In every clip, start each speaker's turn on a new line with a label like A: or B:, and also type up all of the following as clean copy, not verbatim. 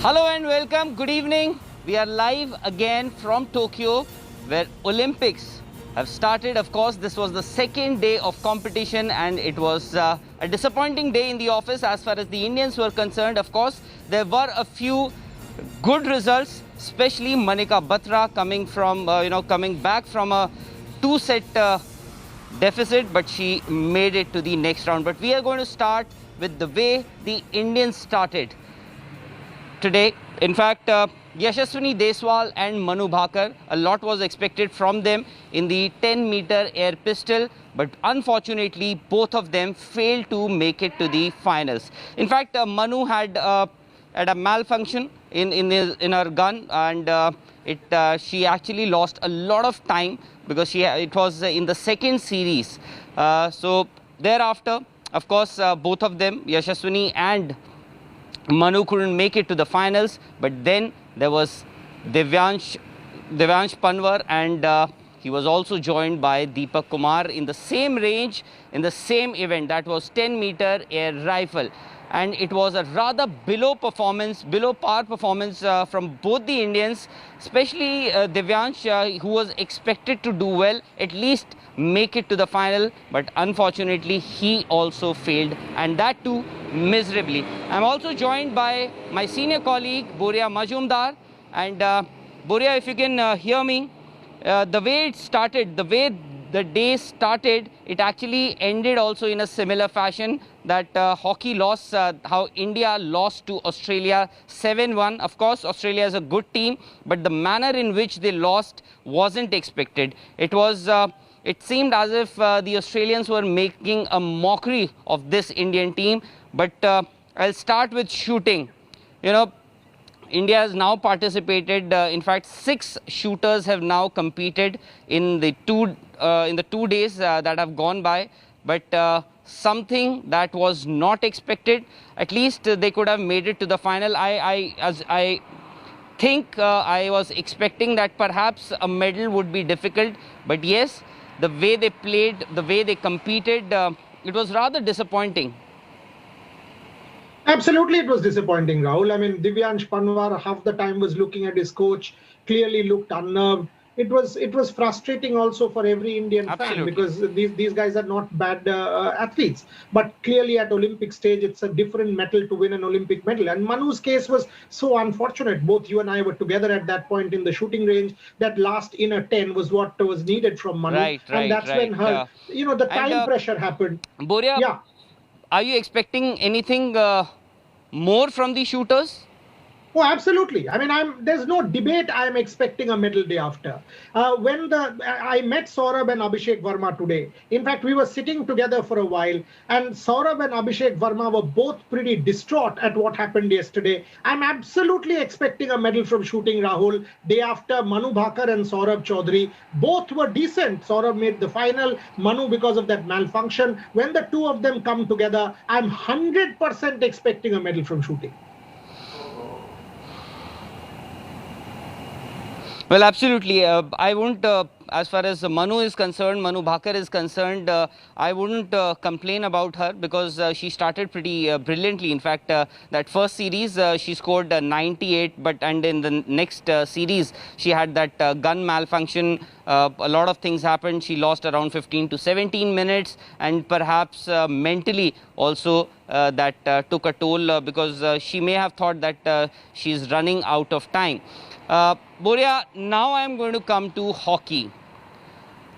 A: Hello and welcome. Good evening. We are live again from Tokyo, where Olympics have started. Of course, this was the second day of competition and it was a disappointing day in the office as far as the Indians were concerned. Of course, there were a few good results, especially Manika Batra coming back from a two-set deficit, but she made it to the next round. But we are going to start with the way the Indians started today. In fact, Yashaswini Deswal and Manu Bhakar, a lot was expected from them in the 10-meter air pistol, but unfortunately both of them failed to make it to the finals. In fact, Manu had a malfunction in her gun, and she actually lost a lot of time because it was in the second series. So thereafter, of course, both of them, Yashaswini and Manu, couldn't make it to the finals, but then there was Divyansh Panwar, and he was also joined by Deepak Kumar in the same range, in the same event. That was 10-meter air rifle. And it was a rather below par performance from both the Indians, especially Divyansh, who was expected to do well, at least make it to the final, but unfortunately he also failed, and that too miserably. I'm also joined by my senior colleague Boria Majumdar, and Boria, if you can hear me, the way it started, the way the day started, it actually ended also in a similar fashion, that hockey loss, how India lost to Australia 7-1. Of course, Australia is a good team, but the manner in which they lost wasn't expected. It seemed as if the Australians were making a mockery of this Indian team. But I'll start with shooting. You know, India has now participated. In fact, 6 shooters have now competed in the two days that have gone by. But something that was not expected. At least they could have made it to the final. I think I was expecting that perhaps a medal would be difficult. But yes, the way they played, the way they competed, it was rather disappointing.
B: Absolutely, it was disappointing, Rahul. I mean, Divyansh Panwar half the time was looking at his coach, clearly looked unnerved. It was frustrating also for every Indian fan, because these guys are not bad athletes. But clearly at Olympic stage, it's a different medal to win an Olympic medal. And Manu's case was so unfortunate. Both you and I were together at that point in the shooting range. That last inner 10 was what was needed from Manu. And that's when her, the time pressure happened.
A: Boria, yeah. Are you expecting anything more from the shooters?
B: Oh, absolutely. I mean, there's no debate. I'm expecting a medal day after. I met Saurabh and Abhishek Verma today. In fact, we were sitting together for a while, and Saurabh and Abhishek Verma were both pretty distraught at what happened yesterday. I'm absolutely expecting a medal from shooting, Rahul. Day after, Manu Bhakar and Saurabh Chaudhary, both were decent. Saurabh made the final, Manu because of that malfunction. When the two of them come together, I'm 100% expecting a medal from shooting.
A: Well, absolutely. I wouldn't, as far as Manu is concerned, Manu Bhakar is concerned, I wouldn't complain about her, because she started pretty brilliantly. In fact, that first series, she scored 98, and in the next series, she had that gun malfunction. A lot of things happened. She lost around 15 to 17 minutes, and perhaps mentally also that took a toll, because she may have thought that she's running out of time. Boria, now I am going to come to hockey.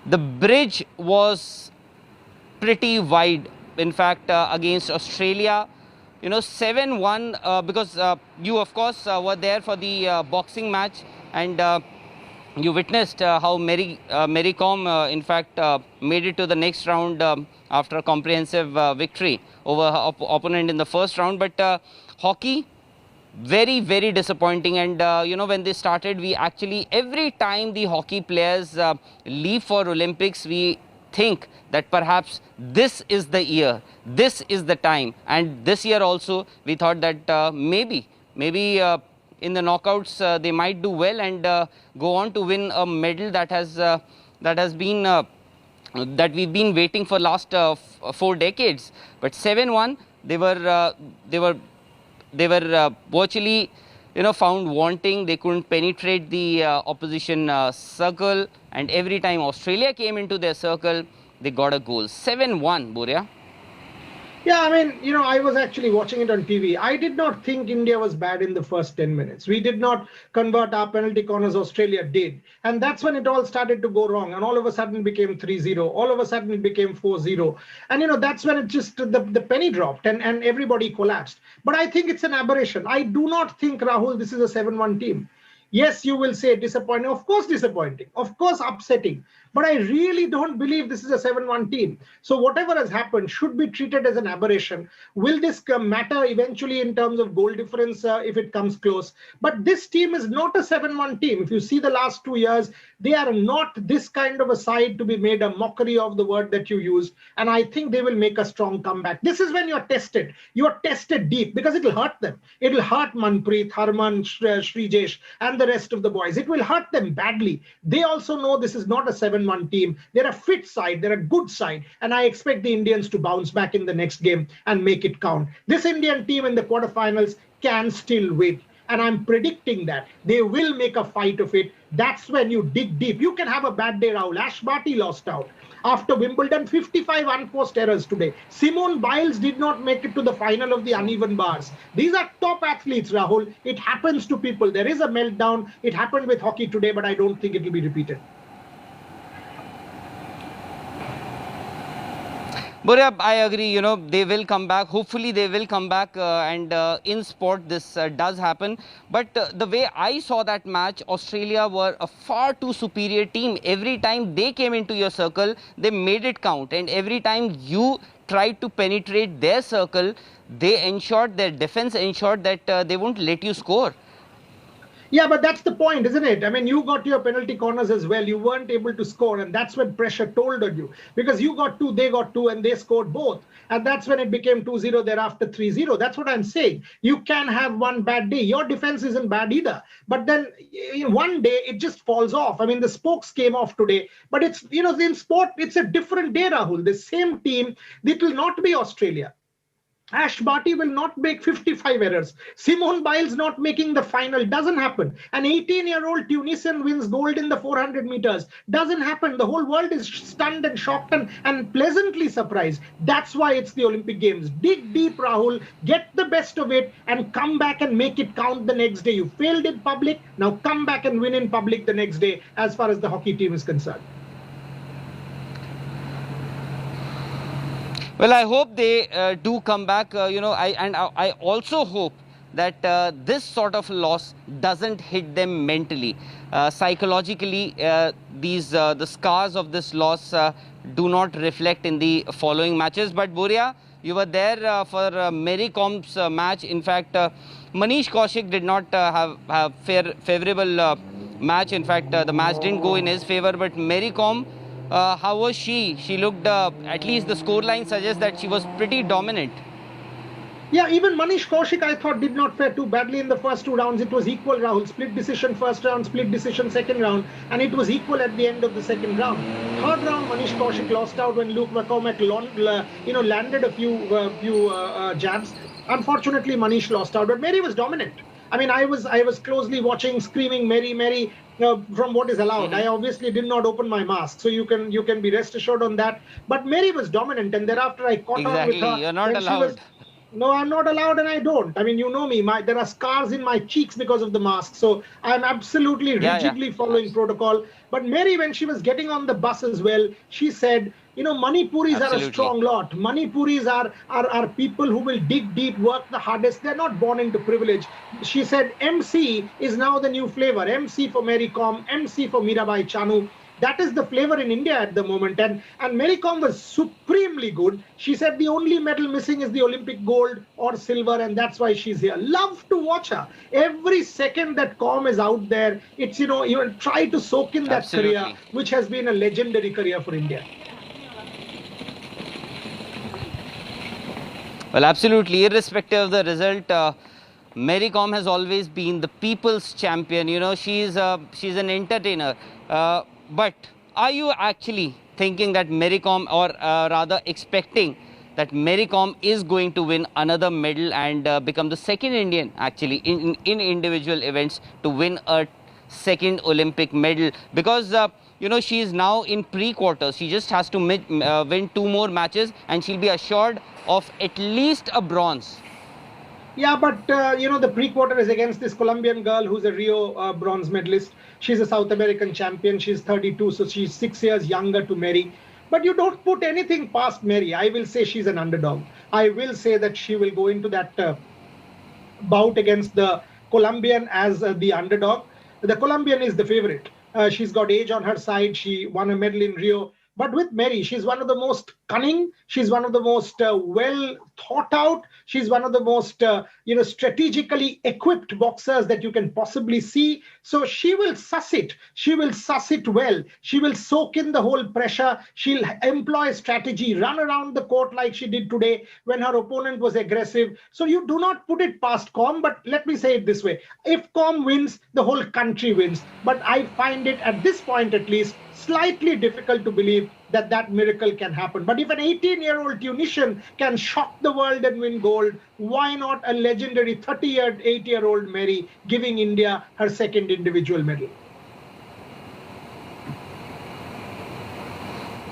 A: The bridge was pretty wide. In fact, against Australia, 7-1, because you, of course, were there for the boxing match, and you witnessed how Mary Kom, in fact, made it to the next round after a comprehensive victory over her opponent in the first round. But hockey, very, very disappointing. And when they started, we actually, every time the hockey players leave for Olympics, we think that perhaps this is the year, this is the time. And this year also, we thought that maybe in the knockouts they might do well and go on to win a medal that we've been waiting for last 4 decades. But 7-1, they were virtually found wanting. They couldn't penetrate the opposition circle, and every time Australia came into their circle, they got a goal. 7-1, Boria.
B: Yeah, I mean, I was actually watching it on TV. I did not think India was bad in the first 10 minutes. We did not convert our penalty corners, Australia did. And that's when it all started to go wrong. And all of a sudden it became 3-0. All of a sudden it became 4-0. And, that's when it just, the penny dropped and everybody collapsed. But I think it's an aberration. I do not think, Rahul, this is a 7-1 team. Yes, you will say disappointing. Of course, disappointing. Of course, upsetting. But I really don't believe this is a 7-1 team. So whatever has happened should be treated as an aberration. Will this matter eventually in terms of goal difference if it comes close? But this team is not a 7-1 team. If you see the last 2 years, they are not this kind of a side to be made a mockery of the word that you used. And I think they will make a strong comeback. This is when you're tested. You're tested deep because it will hurt them. It will hurt Manpreet, Harman, Srijesh, and the rest of the boys. It will hurt them badly. They also know this is not a 7-1 team. They're a fit side. They're a good side. And I expect the Indians to bounce back in the next game and make it count. This Indian team in the quarterfinals can still win. And I'm predicting that they will make a fight of it. That's when you dig deep. You can have a bad day, Rahul. Ash Barty lost out. After Wimbledon, 55 unforced errors today. Simone Biles did not make it to the final of the uneven bars. These are top athletes, Rahul. It happens to people. There is a meltdown. It happened with hockey today, but I don't think it will be repeated.
A: Boria, I agree, they will come back. Hopefully, they will come back and in sport, this does happen. But the way I saw that match, Australia were a far too superior team. Every time they came into your circle, they made it count. And every time you tried to penetrate their circle, they ensured, their defense ensured that they won't let you score.
B: Yeah, but that's the point, isn't it? I mean, you got your penalty corners as well. You weren't able to score, and that's when pressure told on you. Because you got two, they got two, and they scored both. And that's when it became 2-0, thereafter 3-0. That's what I'm saying. You can have one bad day. Your defense isn't bad either. But then one day, it just falls off. I mean, the spokes came off today. But it's, in sport, it's a different day, Rahul. The same team, it will not be Australia. Ash Barty will not make 55 errors. Simone Biles not making the final. Doesn't happen. An 18-year-old Tunisian wins gold in the 400 meters. Doesn't happen. The whole world is stunned and shocked and pleasantly surprised. That's why it's the Olympic Games. Dig deep, Rahul. Get the best of it and come back and make it count the next day. You failed in public. Now come back and win in public the next day as far as the hockey team is concerned.
A: Well, I hope they do come back, I also hope that this sort of loss doesn't hit them mentally. Psychologically, the scars of this loss do not reflect in the following matches. But Boria, you were there for Mary Kom's match. In fact, Manish Kaushik did not have favorable match. In fact, the match didn't go in his favor, but Mary Kom, how was she? She looked, at least the scoreline suggests that she was pretty dominant.
B: Yeah, even Manish Kaushik, I thought, did not fare too badly in the first two rounds. It was equal, Rahul. Split decision first round, split decision second round, and it was equal at the end of the second round. Third round, Manish Kaushik lost out when Luke McCormack landed a few jabs. Unfortunately, Manish lost out, but Mary was dominant. I mean, I was closely watching, screaming, Mary, Mary, from what is allowed. I obviously did not open my mask, so you can be rest assured on that. But Mary was dominant, and thereafter I caught on with her.
A: You're not allowed.
B: No, I'm not allowed, and I don't. I mean, you know me. There are scars in my cheeks because of the mask, so I'm absolutely rigidly following protocol. But Mary, when she was getting on the bus as well, she said, Manipuris are a strong lot. Manipuris are people who will dig deep, work the hardest. They're not born into privilege. She said MC is now the new flavor. MC for Mary Kom, MC for Mirabai Chanu. That is the flavor in India at the moment. And Mary Kom was supremely good. She said the only medal missing is the Olympic gold or silver, and that's why she's here. Love to watch her. Every second that Kom is out there, it's, you try to soak in that career, which has been a legendary career for India.
A: Well, absolutely. Irrespective of the result, Mary Kom has always been the people's champion. She's an entertainer. But are you actually thinking that Mary Kom, or rather expecting that Mary Kom is going to win another medal and become the second Indian actually in individual events to win a second Olympic medal, because you know, she is now in pre-quarters. She just has to win 2 more matches and she'll be assured of at least a bronze.
B: Yeah, but you know, the pre-quarter is against this Colombian girl who's a Rio bronze medalist. She's a South American champion. She's 32, so she's 6 years younger to Mary. But you don't put anything past Mary. I will say she's an underdog. I will say that she will go into that bout against the Colombian as the underdog. The Colombian is the favorite. She's got age on her side. She won a medal in Rio. But with Mary, she's one of the most cunning. She's one of the most well thought out. She's one of the most, you know, strategically equipped boxers that you can possibly see. So she will suss it. She will suss it well. She will soak in the whole pressure. She'll employ strategy, run around the court like she did today when her opponent was aggressive. So you do not put it past Kom, but let me say it this way. If Kom wins, the whole country wins. But I find it, at this point at least, slightly difficult to believe that that miracle can happen. But if an 18-year-old Tunisian can shock the world and win gold, why not a legendary 38-year-old Mary giving India her second individual medal?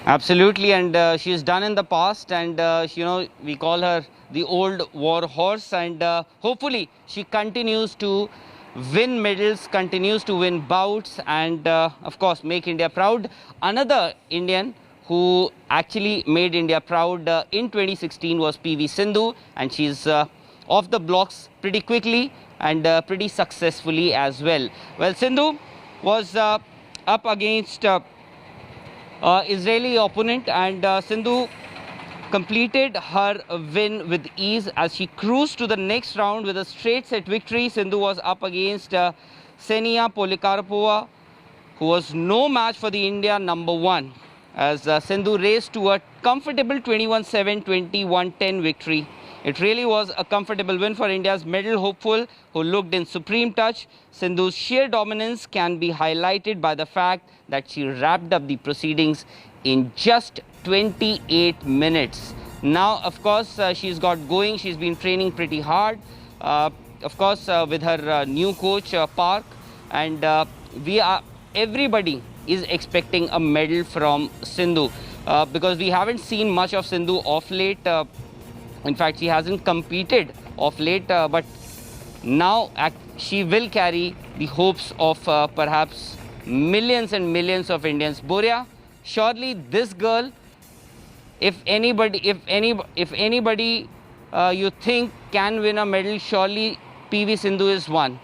A: Absolutely, and she has done in the past, and you know, we call her the old war horse, and hopefully she continues to win medals, continues to win bouts, and of course make India proud. Another Indian who actually made India proud in 2016 was PV Sindhu, and she's off the blocks pretty quickly and pretty successfully as well. Well, Sindhu was up against Israeli opponent, and Sindhu completed her win with ease as she cruised to the next round with a straight set victory. Sindhu was up against Ksenia Polikarpova, who was no match for the India number 1, as Sindhu raced to a comfortable 21-7, 21-10 victory. It really was a comfortable win for India's medal hopeful, who looked in supreme touch. Sindhu's sheer dominance can be highlighted by the fact that she wrapped up the proceedings in just 28 minutes. Now, of course, she's got going. She's been training pretty hard, of course, with her new coach, Park. And everybody is expecting a medal from Sindhu, because we haven't seen much of Sindhu off late. In fact, she hasn't competed off late, but now she will carry the hopes of perhaps millions and millions of Indians. Boria, surely this girl, if anybody you think can win a medal, surely PV Sindhu is one.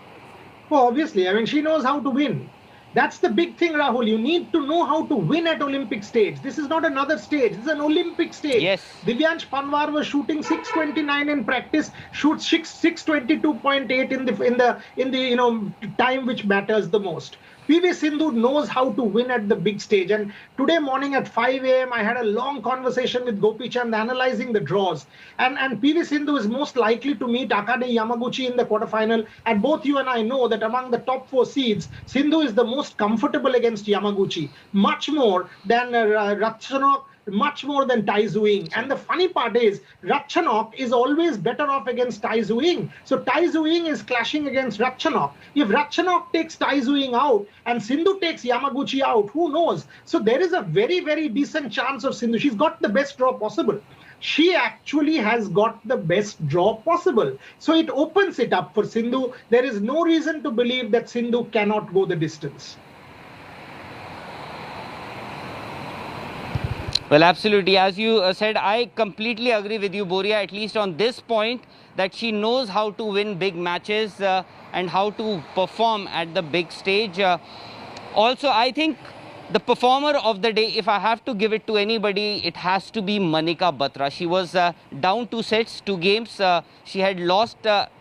B: Oh, obviously. I mean, she knows how to win. That's the big thing, Rahul. You need to know how to win at Olympic stage. This is not another stage. This is an Olympic stage.
A: Yes.
B: Divyansh Panwar was shooting 6:29 in practice, shoots 6:22.8 in the you know, time which matters the most. PV Sindhu knows how to win at the big stage. And today morning at 5 a.m., I had a long conversation with Gopi Chand analyzing the draws. And PV Sindhu is most likely to meet Akane Yamaguchi in the quarterfinal. And both you and I know that among the top 4 seeds, Sindhu is the most comfortable against Yamaguchi, much more than Ratchanok, much more than Tai Tzu-Ying. And the funny part is, Ratchanok is always better off against Tai Tzu-Ying. So Tai Tzu-Ying is clashing against Ratchanok. If Ratchanok takes Tai Tzu-Ying out and Sindhu takes Yamaguchi out, who knows? So there is a very, very decent chance of Sindhu. She's got the best draw possible. She actually has got the best draw possible. So it opens it up for Sindhu. There is no reason to believe that Sindhu cannot go the distance.
A: Well, absolutely. As you said, I completely agree with you, Boria, at least on this point, that she knows how to win big matches and how to perform at the big stage. Also, I think the performer of the day, if I have to give it to anybody, it has to be Manika Batra. She was down 2 sets, 2 games. She had lost.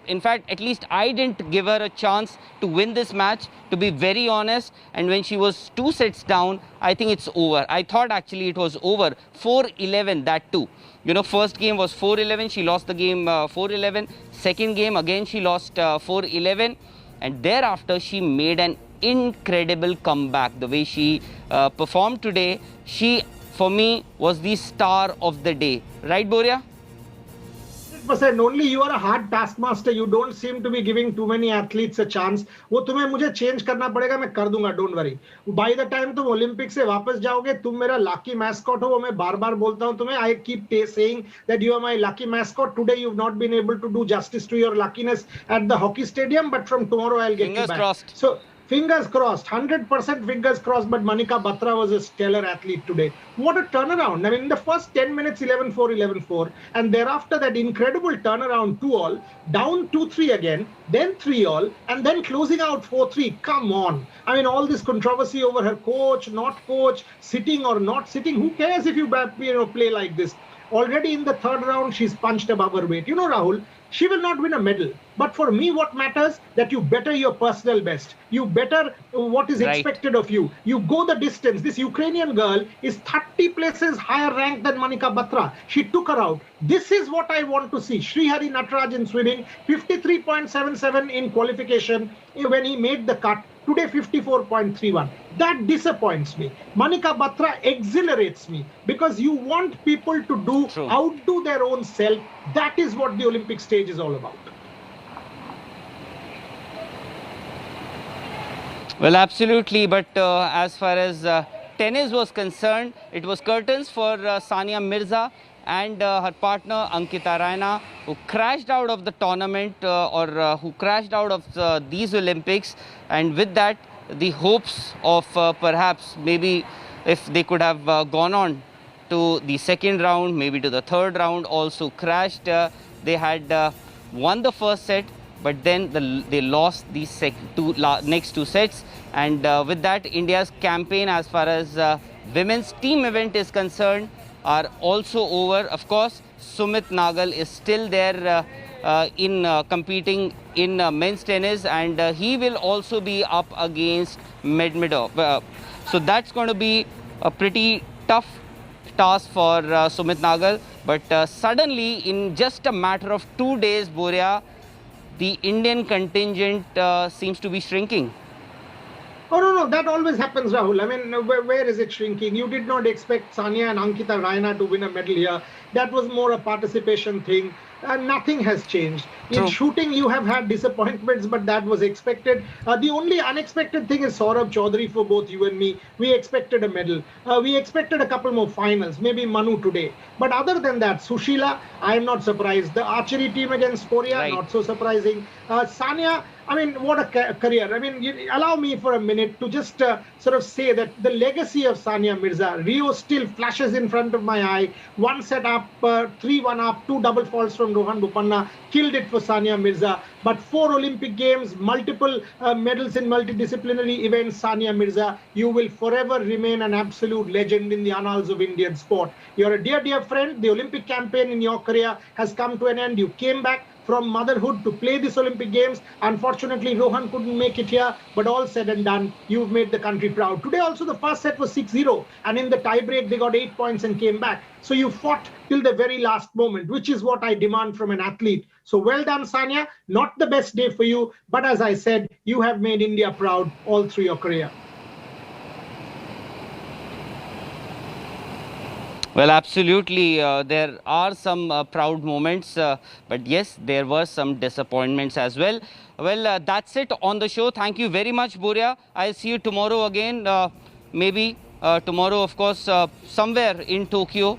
A: In fact, at least I didn't give her a chance to win this match, to be very honest. And when she was 2 sets down, I think it's over. I thought actually it was over. 4-11, that too. You know, first game was 4-11. She lost the game 4-11. Second game, again, she lost 4-11. And thereafter, she made an incredible comeback. The way she performed today, she for me, was the star of the day. Right, Boria?
B: 100%. Only you are a hard taskmaster. You don't seem to be giving too many athletes a chance. वो तुम्हें मुझे change करना पड़ेगा, मैं कर दूंगा, don't worry. By the time तुम Olympic से वापस जाओगे, तुम मेरा lucky mascot हो, वो मैं बार-बार बोलता हूँ तुम्हें. I keep saying that you are my lucky mascot. Today you've not been able to do justice to your luckiness at the hockey stadium, but from tomorrow I'll get
A: Fingers
B: you back.
A: crossed.
B: So fingers crossed, 100% fingers crossed, but Manika Batra was a stellar athlete today. What a turnaround. I mean, in the first 10 minutes, 11-4, 11-4, and thereafter that incredible turnaround 2-all, down 2-3 again, then 3-all, and then closing out 4-3. Come on. I mean, all this controversy over her coach, not coach, sitting or not sitting. Who cares if you play like this? Already in the third round, she's punched above her weight. You know, Rahul, she will not win a medal. But for me, what matters, that you better your personal best. You better what is expected of you. You go the distance. This Ukrainian girl is 30 places higher ranked than Manika Batra. She took her out. This is what I want to see. Srihari Nataraj in swimming, 53.77 in qualification when he made the cut. Today, 54.31. That disappoints me. Manika Batra exhilarates me because you want people to outdo their own self. That is what the Olympic stage is all about.
A: Well, absolutely. But as far as tennis was concerned, it was curtains for Sania Mirza and her partner Ankita Raina, who crashed out of the tournament who crashed out of these Olympics. And with that, the hopes of perhaps maybe if they could have gone on to the second round, maybe to the third round, also crashed. They had won the first set, but then they lost the next two sets. And with that, India's campaign as far as women's team event is concerned are also over. Of course, Sumit Nagal is still there in competing in men's tennis, and he will also be up against Medvedev. So that's going to be a pretty tough task for Sumit Nagal. But suddenly, in just a matter of 2 days, Boria, the Indian contingent seems to be shrinking.
B: Oh, no, that always happens, Rahul. I mean, where is it shrinking? You did not expect Sania and Ankita Raina to win a medal here. That was more a participation thing. Nothing has changed. In shooting, you have had disappointments, but that was expected. The only unexpected thing is Saurabh Chaudhary for both you and me. We expected a medal. We expected a couple more finals, maybe Manu today. But other than that, Sushila, I am not surprised. The archery team against Korea, not so surprising. Sania, I mean, what a career. I mean, allow me for a minute to just sort of say that the legacy of Sania Mirza, Rio still flashes in front of my eye. 1 set up, 3-1 up, 2 double faults from Rohan Bopanna, killed it for Sania Mirza. But 4 Olympic Games, multiple medals in multidisciplinary events, Sania Mirza, you will forever remain an absolute legend in the annals of Indian sport. You're a dear, dear friend. The Olympic campaign in your career has come to an end. You came back from motherhood to play this Olympic Games. Unfortunately, Rohan couldn't make it here, but all said and done, you've made the country proud. Today also the first set was 6-0, and in the tie-break they got 8 points and came back. So you fought till the very last moment, which is what I demand from an athlete. So well done, Sania. Not the best day for you, but as I said, you have made India proud all through your career.
A: Well, absolutely. There are some proud moments, but yes, there were some disappointments as well. Well, that's it on the show. Thank you very much, Boria. I'll see you tomorrow again. Maybe tomorrow, of course, somewhere in Tokyo,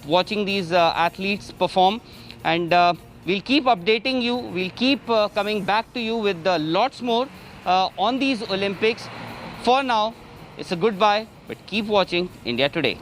A: watching these athletes perform. And we'll keep updating you. We'll keep coming back to you with lots more on these Olympics. For now, it's a goodbye, but keep watching India Today.